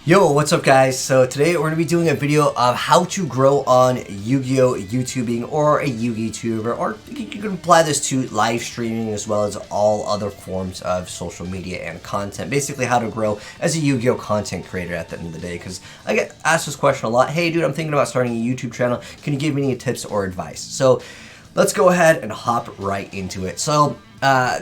Yo, what's up guys? So today we're going to be doing a video of how to grow on YuGiOh YouTubing or a YuGiTuber, or you can apply this to live streaming as well as all other forms of social media and content. Basically how to grow as a YuGiOh content creator at the end of the day, because I get asked this question a lot. Hey dude, I'm thinking about starting a YouTube channel. Can you give me any tips or advice? So let's go ahead and hop right into it. So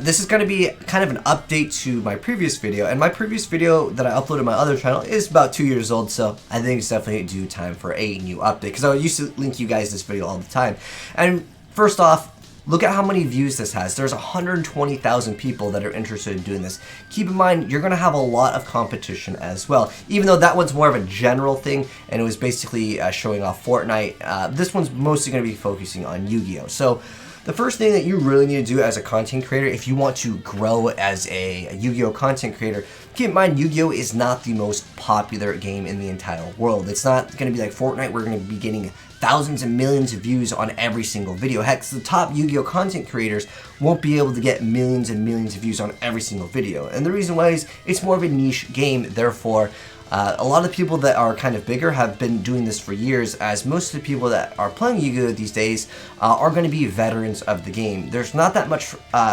this is going to be kind of an update to my previous video, and my previous video that I uploaded on my other channel is about 2 years old, so I think it's definitely due time for a new update, because I used to link you guys this video all the time. And first off, look at how many views this has. There's 120,000 people that are interested in doing this. Keep in mind, you're going to have a lot of competition as well. Even though that one's more of a general thing, and it was basically showing off Fortnite, this one's mostly going to be focusing on YuGiOh. So the first thing that you really need to do as a content creator, if you want to grow as a YuGiOh content creator, keep in mind YuGiOh is not the most popular game in the entire world. It's not going to be like Fortnite. We're going to be getting thousands and millions of views on every single video. Heck, the top YuGiOh content creators won't be able to get millions and millions of views on every single video. And the reason why is it's more of a niche game, therefore a lot of people that are kind of bigger have been doing this for years, as most of the people that are playing YuGiOh these days are going to be veterans of the game. There's not that much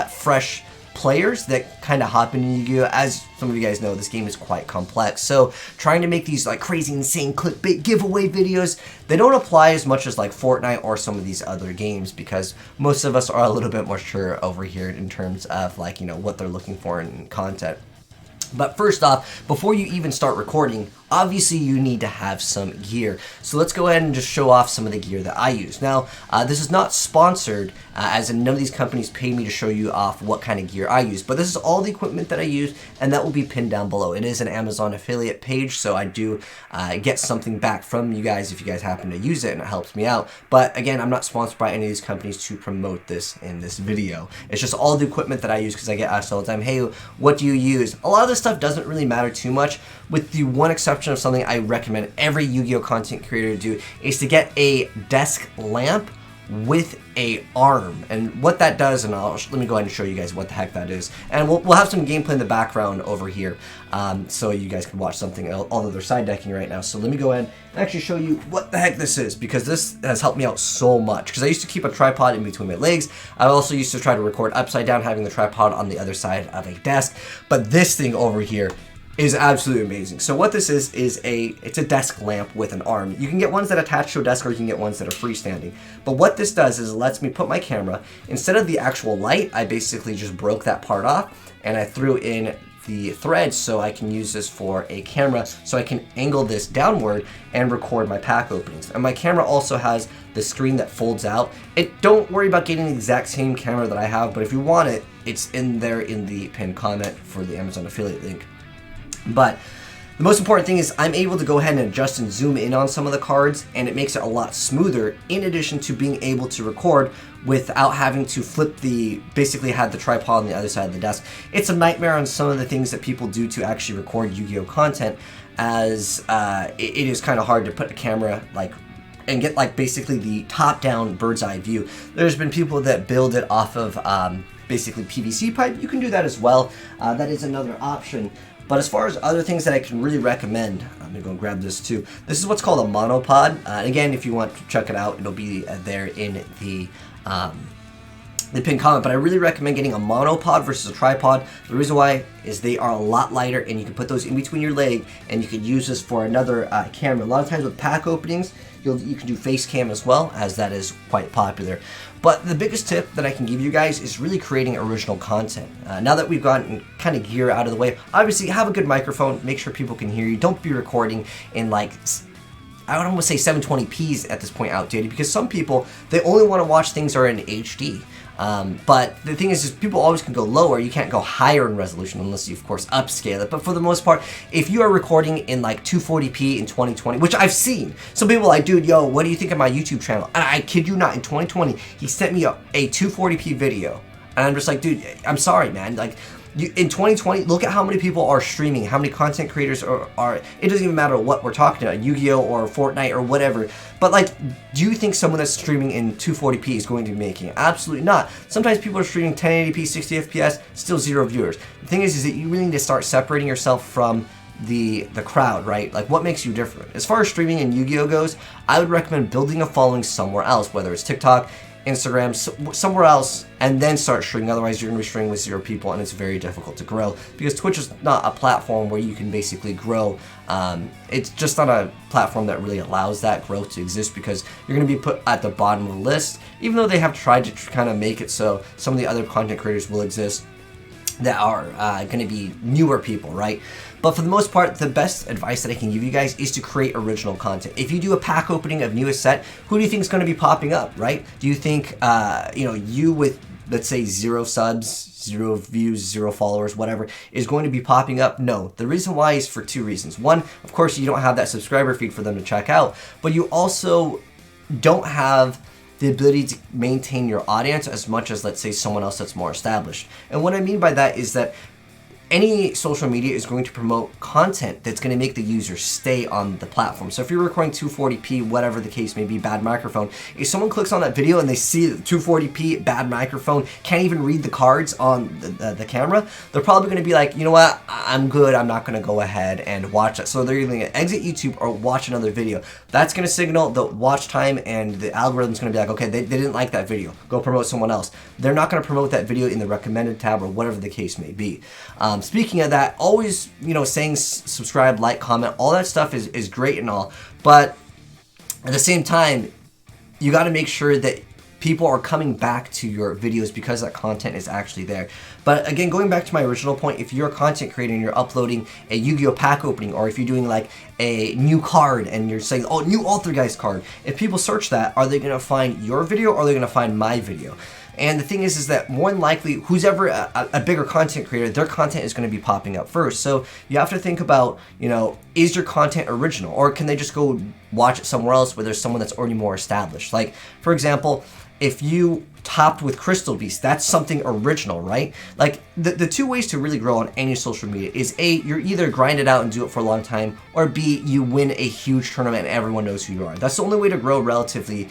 fresh players that kind of hop into YuGiOh. As some of you guys know, this game is quite complex. So trying to make these like crazy, insane clickbait giveaway videos, they don't apply as much as like Fortnite or some of these other games, because most of us are a little bit more sure over here in terms of like, you know, what they're looking for in content. But first off, before you even start recording, obviously you need to have some gear. So let's go ahead and just show off some of the gear that I use. Now, this is not sponsored, as in none of these companies pay me to show you off what kind of gear I use. But this is all the equipment that I use, and that will be pinned down below. It is an Amazon affiliate page, so I do get something back from you guys if you guys happen to use it, and it helps me out. But again, I'm not sponsored by any of these companies to promote this in this video. It's just all the equipment that I use, because I get asked all the time, hey, what do you use? A lot of this stuff doesn't really matter too much, with the one exception of something I recommend every YuGiOh content creator do, is to get a desk lamp with a arm. And what that does, and let me go ahead and show you guys what the heck that is. And we'll have some gameplay in the background over here, so you guys can watch something, although they're side decking right now. So let me go ahead and actually show you what the heck this is, because this has helped me out so much. Because I used to keep a tripod in between my legs. I also used to try to record upside down, having the tripod on the other side of a desk. But this thing over here is absolutely amazing. So what this is it's a desk lamp with an arm. You can get ones that attach to a desk, or you can get ones that are freestanding. But what this does is it lets me put my camera, instead of the actual light, I basically just broke that part off and I threw in the threads, so I can use this for a camera, so I can angle this downward and record my pack openings. And my camera also has the screen that folds out. Don't worry about getting the exact same camera that I have, but if you want it, it's in there in the pinned comment for the Amazon affiliate link. But the most important thing is I'm able to go ahead and adjust and zoom in on some of the cards, and it makes it a lot smoother, in addition to being able to record without having to basically have the tripod on the other side of the desk. It's a nightmare on some of the things that people do to actually record YuGiOh content, as it is kind of hard to put a camera and get like basically the top-down bird's eye view. There's been people that build it off of basically PVC pipe. You can do that as well. That is another option. But as far as other things that I can really recommend, I'm gonna go and grab this too. This is what's called a monopod. Again, if you want to check it out, it'll be there in the pinned comment. But I really recommend getting a monopod versus a tripod. The reason why is they are a lot lighter, and you can put those in between your leg, and you can use this for another camera. A lot of times with pack openings, you can do face cam as well, as that is quite popular. But the biggest tip that I can give you guys is really creating original content. Now that we've gotten kind of gear out of the way, obviously have a good microphone, make sure people can hear you. Don't be recording in like, I don't want to say 720p's at this point, outdated, because some people, they only want to watch things that are in HD. But the thing is people always can go lower. You can't go higher in resolution unless you, of course, upscale it. But for the most part, if you are recording in like 240p in 2020, which I've seen, some people are like, dude, yo, what do you think of my YouTube channel? And I kid you not, in 2020, he sent me a 240p video. And I'm just like, dude, I'm sorry, man. Like, in 2020, look at how many people are streaming, how many content creators are, it doesn't even matter what we're talking about, YuGiOh or Fortnite or whatever, but like, do you think someone that's streaming in 240p is going to be making it? Absolutely not. Sometimes people are streaming 1080p, 60 FPS, still 0 viewers. The thing is that you really need to start separating yourself from the crowd, right? Like, what makes you different? As far as streaming and YuGiOh goes, I would recommend building a following somewhere else, whether it's TikTok, Instagram, somewhere else, and then start streaming. Otherwise, you're going to be streaming with 0 people, and it's very difficult to grow, because Twitch is not a platform where you can basically grow. It's just not a platform that really allows that growth to exist, because you're going to be put at the bottom of the list, even though they have tried to kind of make it so some of the other content creators will exist that are going to be newer people, right? But for the most part, the best advice that I can give you guys is to create original content. If you do a pack opening of newest set, who do you think is going to be popping up, right? Do you think, you with, let's say, 0 subs, 0 views, 0 followers, whatever, is going to be popping up? No. The reason why is for 2 reasons. One, of course, you don't have that subscriber feed for them to check out, but you also don't have the ability to maintain your audience as much as, let's say, someone else that's more established. And what I mean by that is that any social media is going to promote content that's going to make the user stay on the platform. So if you're recording 240p, whatever the case may be, bad microphone, if someone clicks on that video and they see 240p, bad microphone, can't even read the cards on the camera, they're probably going to be like, you know what, I'm good, I'm not going to go ahead and watch that. So they're either going to exit YouTube or watch another video. That's going to signal the watch time, and the algorithm's going to be like, okay, they didn't like that video, go promote someone else. They're not going to promote that video in the recommended tab or whatever the case may be. Speaking of that, always, saying subscribe, like, comment, all that stuff is great and all, but at the same time, you got to make sure that people are coming back to your videos because that content is actually there. But again, going back to my original point, if you're a content creator and you're uploading a YuGiOh pack opening, or if you're doing like a new card and you're saying, oh, new Altergeist card, if people search that, are they going to find your video or are they going to find my video? And the thing is that more than likely, who's ever a bigger content creator, their content is going to be popping up first. So you have to think about, is your content original, or can they just go watch it somewhere else where there's someone that's already more established? Like, for example, if you topped with Crystal Beast, that's something original, right? Like, the 2 ways to really grow on any social media is A, you're either grind it out and do it for a long time, or B, you win a huge tournament and everyone knows who you are. That's the only way to grow relatively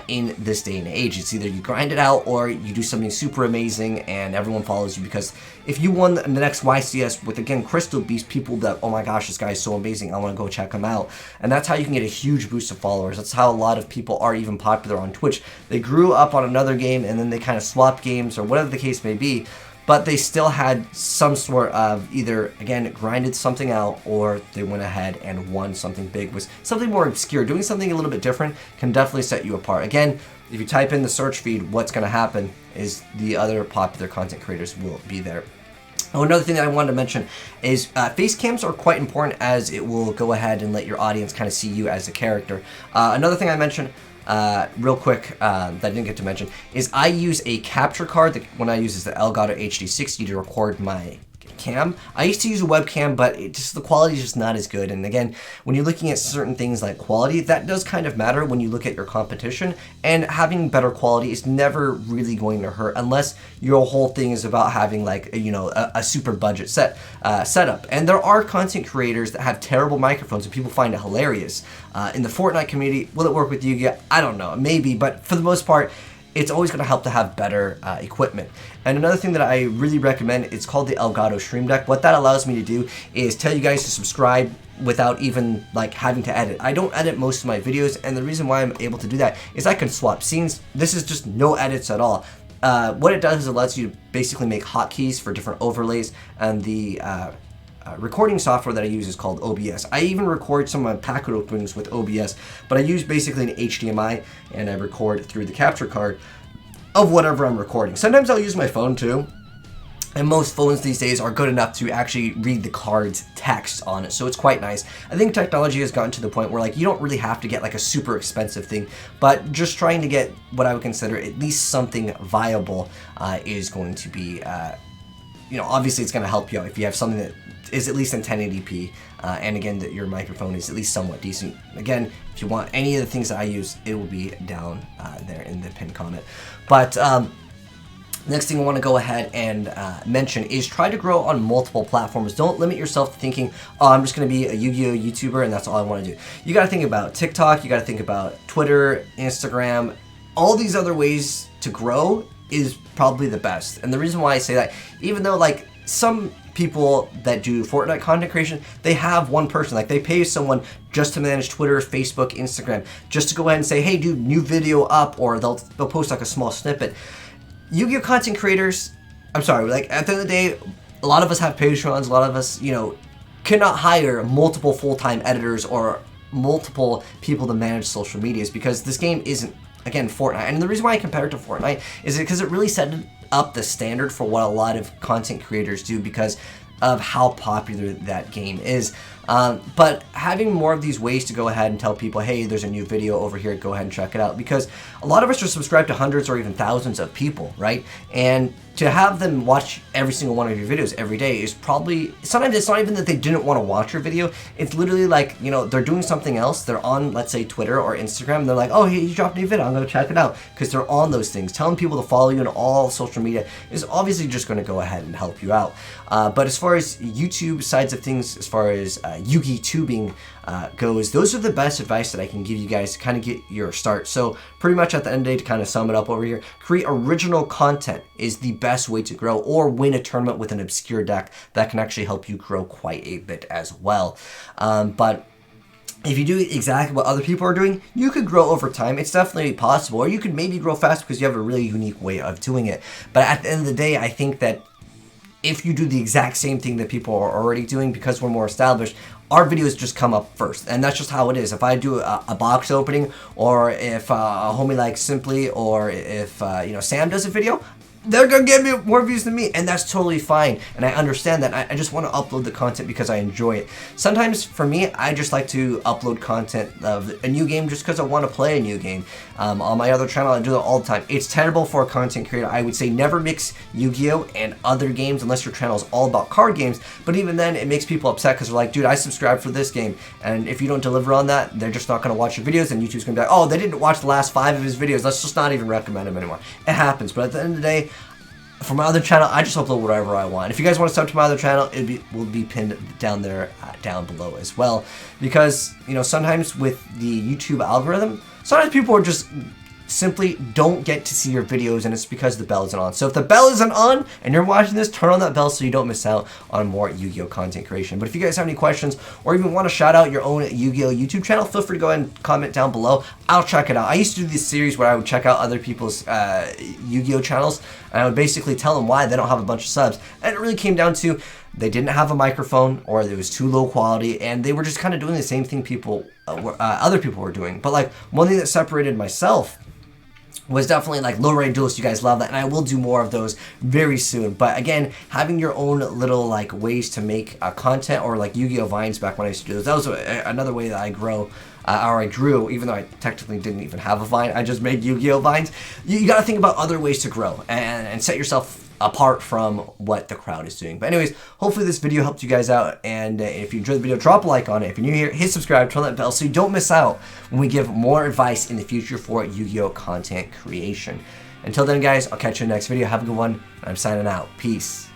in this day and age. It's either you grind it out or you do something super amazing and everyone follows you, because if you won the next YCS with, again, Crystal Beast, people will be like, oh my gosh, this guy is so amazing, I want to go check him out. And that's how you can get a huge boost of followers. That's how a lot of people are even popular on Twitch. They grew up on another game and then they kind of swapped games or whatever the case may be, but they still had some sort of either, again, grinded something out, or they went ahead and won something big, was something more obscure. Doing something a little bit different can definitely set you apart. Again, if you type in the search feed, what's going to happen is the other popular content creators will be there. Oh, another thing that I wanted to mention is face cams are quite important, as it will go ahead and let your audience kind of see you as a character. Another thing I mentioned real quick that I didn't get to mention is I use a capture card. The one I use is the Elgato HD60 to record my cam. I used to use a webcam, but the quality is just not as good. And again, when you're looking at certain things like quality, that does kind of matter when you look at your competition, and having better quality is never really going to hurt, unless your whole thing is about having like a super budget setup. And there are content creators that have terrible microphones and people find it hilarious. In the Fortnite community, will it work with YuGiOh? I don't know, maybe, but for the most part, it's always going to help to have better equipment. And another thing that I really recommend, it's called the Elgato Stream Deck. What that allows me to do is tell you guys to subscribe without even like having to edit. I don't edit most of my videos, and the reason why I'm able to do that is I can swap scenes. This is just no edits at all. What it does is it lets you basically make hotkeys for different overlays, and the recording software that I use is called OBS. I even record some of my packet openings with OBS, but I use basically an HDMI and I record through the capture card of whatever I'm recording. Sometimes I'll use my phone too, and most phones these days are good enough to actually read the card's text on it, so it's quite nice. I think technology has gotten to the point where like you don't really have to get like a super expensive thing, but just trying to get what I would consider at least something viable is going to be obviously it's going to help you out if you have something that is at least in 1080p, and again, that your microphone is at least somewhat decent. Again, if you want any of the things that I use, it will be down there in the pinned comment. But next thing I want to go ahead and mention is try to grow on multiple platforms. Don't limit yourself to thinking, oh, I'm just going to be a YuGiOh YouTuber and that's all I want to do. You got to think about TikTok, you got to think about Twitter, Instagram, all these other ways to grow is probably the best. And the reason why I say that, even though like some people that do Fortnite content creation, they have one person. Like, they pay someone just to manage Twitter, Facebook, Instagram, just to go ahead and say, hey, dude, new video up, or they'll post like a small snippet. Yu-Gi-Oh content creators, I'm sorry, like, at the end of the day, a lot of us have Patreons, a lot of us, you know, cannot hire multiple full-time editors or multiple people to manage social medias, because this game isn't, again, Fortnite. And the reason why I compare it to Fortnite is because it really set up the standard for what a lot of content creators do because of how popular that game is. But having more of these ways to go ahead and tell people, hey, there's a new video over here, go ahead and check it out, because a lot of us are subscribed to hundreds or even thousands of people, right? And to have them watch every single one of your videos every day is probably, sometimes it's not even that they didn't want to watch your video, it's literally like, you know, they're doing something else, they're on, let's say, Twitter or Instagram, and they're like, oh, hey, you dropped a new video, I'm going to check it out, because they're on those things. Telling people to follow you on all social media is obviously just going to go ahead and help you out. But as far as YouTube sides of things, as far as YuGiTubing goes, those are the best advice that I can give you guys to kind of get your start. So pretty much at the end of the day, to kind of sum it up over here, create original content is the best way to grow, or win a tournament with an obscure deck that can actually help you grow quite a bit as well. But if you do exactly what other people are doing, you could grow over time. It's definitely possible, or you could maybe grow fast because you have a really unique way of doing it. But at the end of the day, I think that if you do the exact same thing that people are already doing, because we're more established, our videos just come up first, and that's just how it is. If I do a box opening, or if a homie like Simply, or if you know, Sam does a video, they're gonna give me more views than me, and that's totally fine, and I understand that. I just want to upload the content because I enjoy it. Sometimes for me, I just like to upload content of a new game just because I want to play a new game. On my other channel, I do that all the time. It's terrible for a content creator. I would say never mix Yu-Gi-Oh and other games unless your channel is all about card games, but even then it makes people upset because they're like, dude, I subscribed for this game, and if you don't deliver on that, they're just not going to watch your videos, and YouTube's going to be like, oh, they didn't watch the last 5 of his videos, let's just not even recommend him anymore. It happens, but at the end of the day, for my other channel, I just upload whatever I want. If you guys want to sub to my other channel, it will be pinned down there, down below as well. Because, you know, sometimes with the YouTube algorithm, sometimes people are just simply don't get to see your videos, and it's because the bell isn't on. So if the bell isn't on and you're watching this, turn on that bell so you don't miss out on more Yu-Gi-Oh content creation. But if you guys have any questions, or even want to shout out your own Yu-Gi-Oh YouTube channel, feel free to go ahead and comment down below. I'll check it out. I used to do this series where I would check out other people's Yu-Gi-Oh channels, and I would basically tell them why they don't have a bunch of subs. And it really came down to they didn't have a microphone, or it was too low quality, and they were just kind of doing the same thing other people were doing. But like, one thing that separated myself was definitely like low-rated duelists. You guys love that, and I will do more of those very soon. But again, having your own little like ways to make content, or like Yu-Gi-Oh Vines back when I used to do those, that was another way that I grew, even though I technically didn't even have a Vine, I just made Yu-Gi-Oh Vines. You got to think about other ways to grow and set yourself apart from what the crowd is doing. But anyways, hopefully this video helped you guys out, and if you enjoyed the video, drop a like on it. If you're new here, hit subscribe, turn that bell so you don't miss out when we give more advice in the future for Yu-Gi-Oh content creation. Until then, guys, I'll catch you in the next video. Have a good one. I'm signing out. Peace.